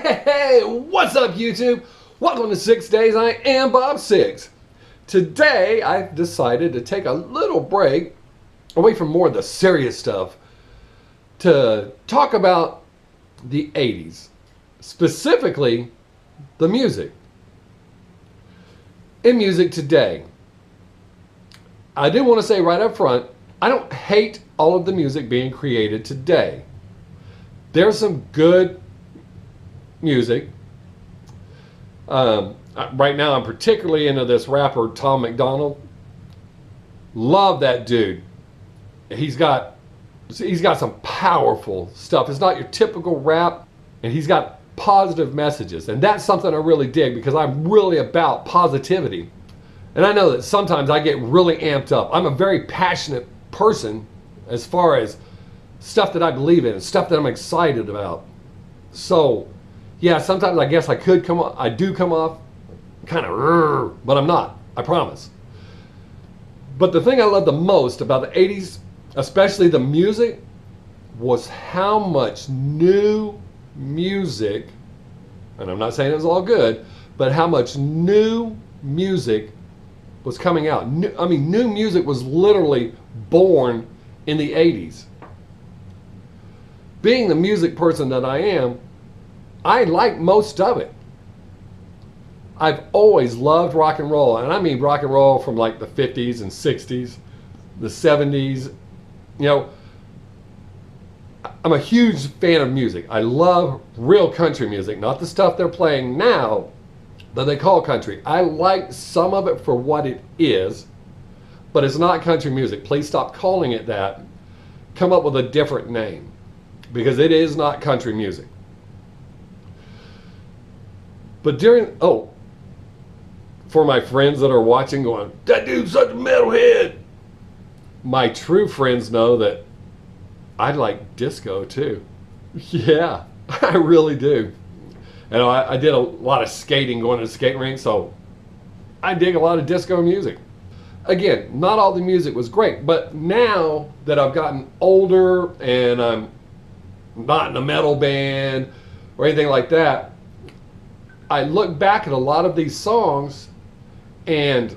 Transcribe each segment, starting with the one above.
Hey, what's up YouTube? Welcome to 6 Days. I am Bob Sixx. Today I've decided to take a little break away from more of the serious stuff to talk about the 80s, specifically the music. In music today, I do want to say right up front, I don't hate all of the music being created today. There's some good music. Right now I'm particularly into this rapper Tom McDonald. Love that dude. He's got some powerful stuff. It's not your typical rap, and he's got positive messages, and that's something I really dig because I'm really about positivity. And I know that sometimes I get really amped up. I'm a very passionate person as far as stuff that I believe in and stuff that I'm excited about. So yeah, sometimes I guess I do come off kind of, but I'm not, I promise. But the thing I love the most about the 80s, especially the music, was how much new music, and I'm not saying it was all good, but how much new music was coming out. New music was literally born in the 80s. Being the music person that I am, I like most of it. I've always loved rock and roll, and I mean rock and roll from like the 50s and 60s, the 70s. You know, I'm a huge fan of music. I love real country music, not the stuff they're playing now that they call country. I like some of it for what it is, but it's not country music. Please stop calling it that. Come up with a different name, because it is not country music. But for my friends that are watching going, that dude's such a metalhead. My true friends know that I like disco too. Yeah, I really do. And I did a lot of skating going to the skating rink, so I dig a lot of disco music. Again, not all the music was great, but now that I've gotten older and I'm not in a metal band or anything like that, I look back at a lot of these songs and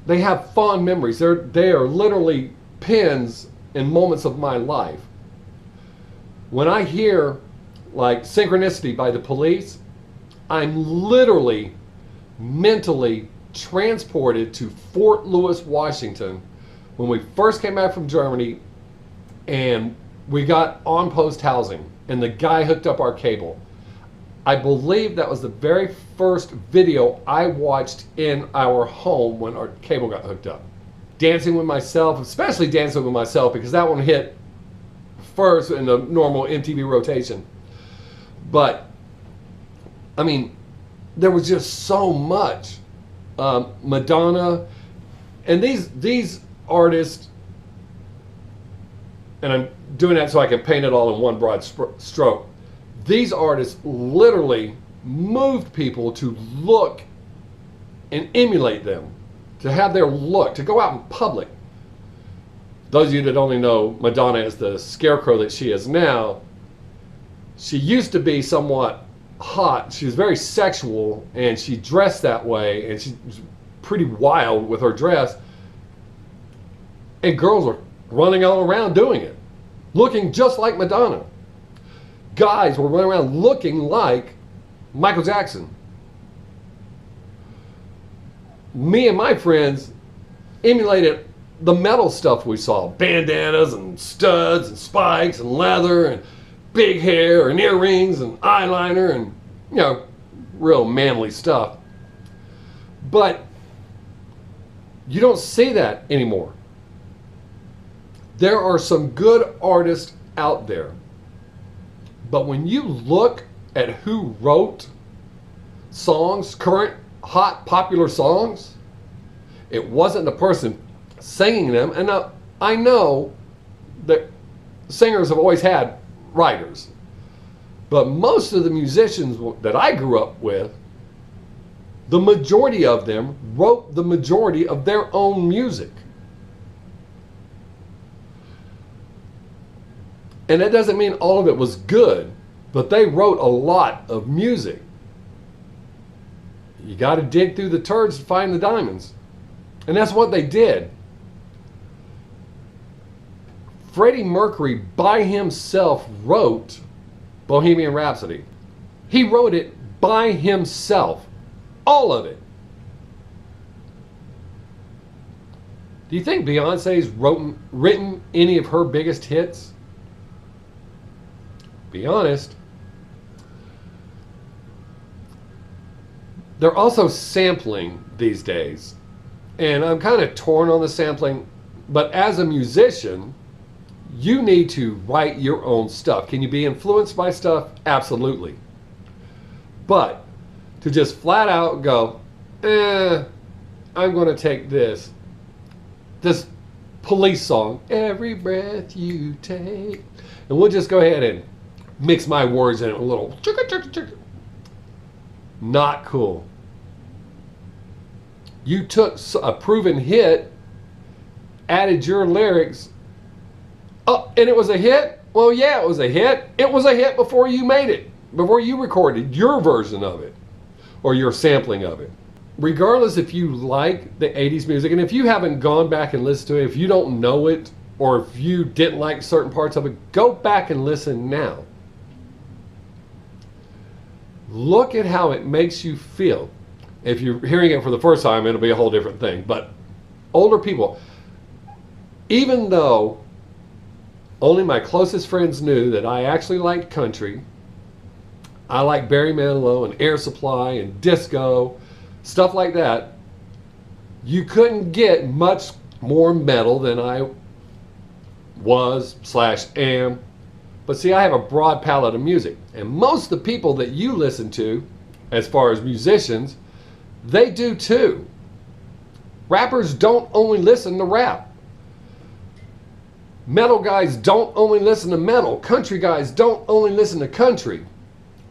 they have fond memories. They are literally pins in moments of my life. When I hear like Synchronicity by the Police, I'm literally mentally transported to Fort Lewis, Washington, when we first came back from Germany and we got on post housing and the guy hooked up our cable. I believe that was the very first video I watched in our home when our cable got hooked up. Dancing with Myself, especially Dancing with Myself, because that one hit first in the normal MTV rotation. But, I mean, there was just so much. Madonna, and these artists, and I'm doing that so I can paint it all in one broad stroke. These artists literally moved people to look and emulate them, to have their look, to go out in public. Those of you that only know Madonna as the scarecrow that she is now, she used to be somewhat hot. She was very sexual, and she dressed that way, and she was pretty wild with her dress. And girls were running all around doing it, looking just like Madonna. Guys were running around looking like Michael Jackson. Me and my friends emulated the metal stuff we saw. Bandanas and studs and spikes and leather and big hair and earrings and eyeliner and, you know, real manly stuff. But you don't see that anymore. There are some good artists out there. But when you look at who wrote songs, current, hot, popular songs, it wasn't the person singing them. And now, I know that singers have always had writers, but most of the musicians that I grew up with, the majority of them wrote the majority of their own music. And that doesn't mean all of it was good. But they wrote a lot of music. You got to dig through the turds to find the diamonds. And that's what they did. Freddie Mercury by himself wrote Bohemian Rhapsody. He wrote it by himself. All of it. Do you think Beyonce's written any of her biggest hits? Be honest. They're also sampling these days. And I'm kind of torn on the sampling. But as a musician, you need to write your own stuff. Can you be influenced by stuff? Absolutely. But to just flat out go, I'm going to take this Police song, every breath you take, and we'll just go ahead and mix my words in it a little. Not cool. You took a proven hit, added your lyrics, oh, and it was a hit? Well, yeah, it was a hit. It was a hit before you made it, before you recorded your version of it, or your sampling of it. Regardless if you like the 80s music, and if you haven't gone back and listened to it, if you don't know it, or if you didn't like certain parts of it, go back and listen now. Look at how it makes you feel. If you're hearing it for the first time, it'll be a whole different thing. But older people, even though only my closest friends knew that I actually liked country, I like Barry Manilow and Air Supply and disco, stuff like that, you couldn't get much more metal than I was/am. But see, I have a broad palette of music. And most of the people that you listen to, as far as musicians, they do too. Rappers don't only listen to rap. Metal guys don't only listen to metal. Country guys don't only listen to country.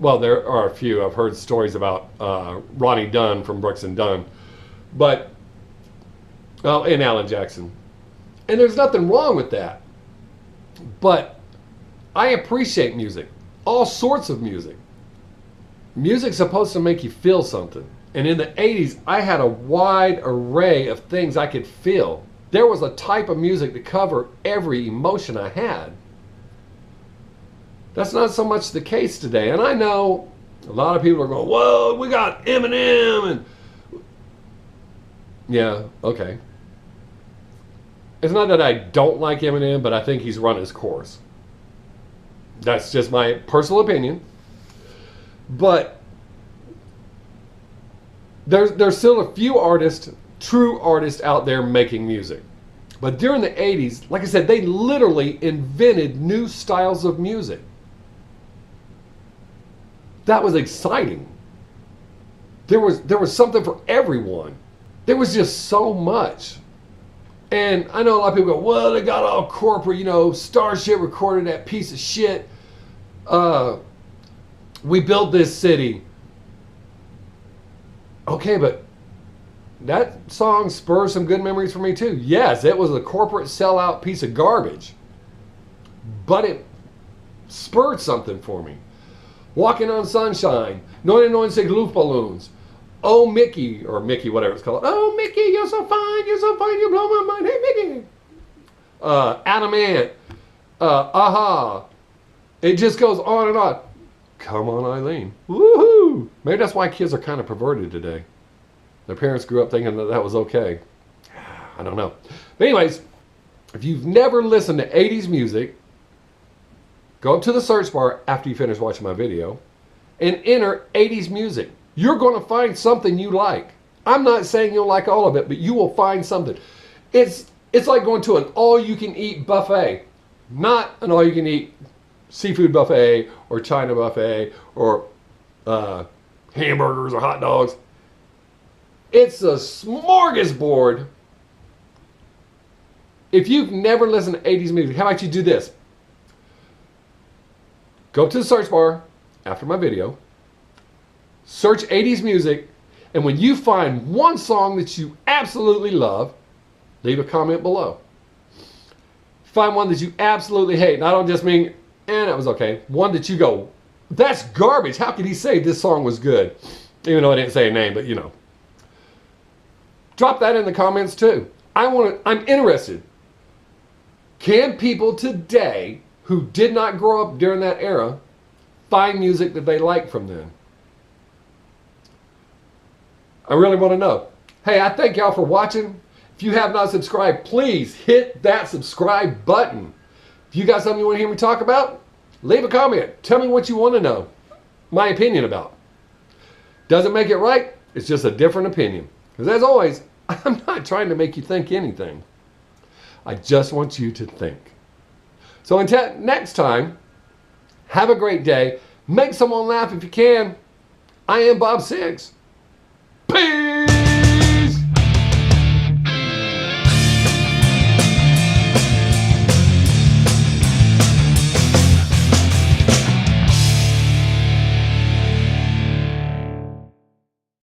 Well, there are a few. I've heard stories about Ronnie Dunn from Brooks and Dunn, but and Alan Jackson. And there's nothing wrong with that. But I appreciate music, all sorts of music. Music's supposed to make you feel something. And in the 80s, I had a wide array of things I could feel. There was a type of music to cover every emotion I had. That's not so much the case today. And I know a lot of people are going, whoa, we got Eminem. And yeah, okay. It's not that I don't like Eminem, but I think he's run his course. That's just my personal opinion. But there's still a few artists, true artists out there making music. But during the 80s, like I said, they literally invented new styles of music. That was exciting. There was something for everyone. There was just so much. And I know a lot of people go, well, they got all corporate, Starship recorded that piece of shit. We built this city. Okay, but that song spurs some good memories for me too. Yes, it was a corporate sellout piece of garbage. But it spurred something for me. Walking on Sunshine, 99 Luftballons, Oh Mickey, or Mickey, whatever it's called. Oh Mickey, you're so fine, you blow my mind. Hey Mickey. Adam Ant, Aha. It just goes on and on. Come on, Eileen. Woohoo! Maybe that's why kids are kind of perverted today. Their parents grew up thinking that was okay. I don't know. But anyways, if you've never listened to 80s music, go up to the search bar after you finish watching my video and enter 80s music. You're going to find something you like. I'm not saying you'll like all of it, but you will find something. It's like going to an all-you-can-eat buffet, not an all-you-can-eat seafood buffet or China buffet or hamburgers or hot dogs. It's a smorgasbord. If you've never listened to 80s music, how about you do this? Go to the search bar after my video, search 80s music, and when you find one song that you absolutely love, leave a comment below. Find one that you absolutely hate, and I don't just mean, that was okay. One that you go, That's garbage. How could he say this song was good? Even though I didn't say a name, but you know. Drop that in the comments too. I'm interested. Can people today who did not grow up during that era find music that they like from then? I really want to know. Hey, I thank y'all for watching. If you have not subscribed, please hit that subscribe button. If you got something you want to hear me talk about, leave a comment. Tell me what you want to know. My opinion about. Doesn't make it right. It's just a different opinion. Because as always, I'm not trying to make you think anything. I just want you to think. So until next time, have a great day. Make someone laugh if you can. I am Bob Sixx. Peace!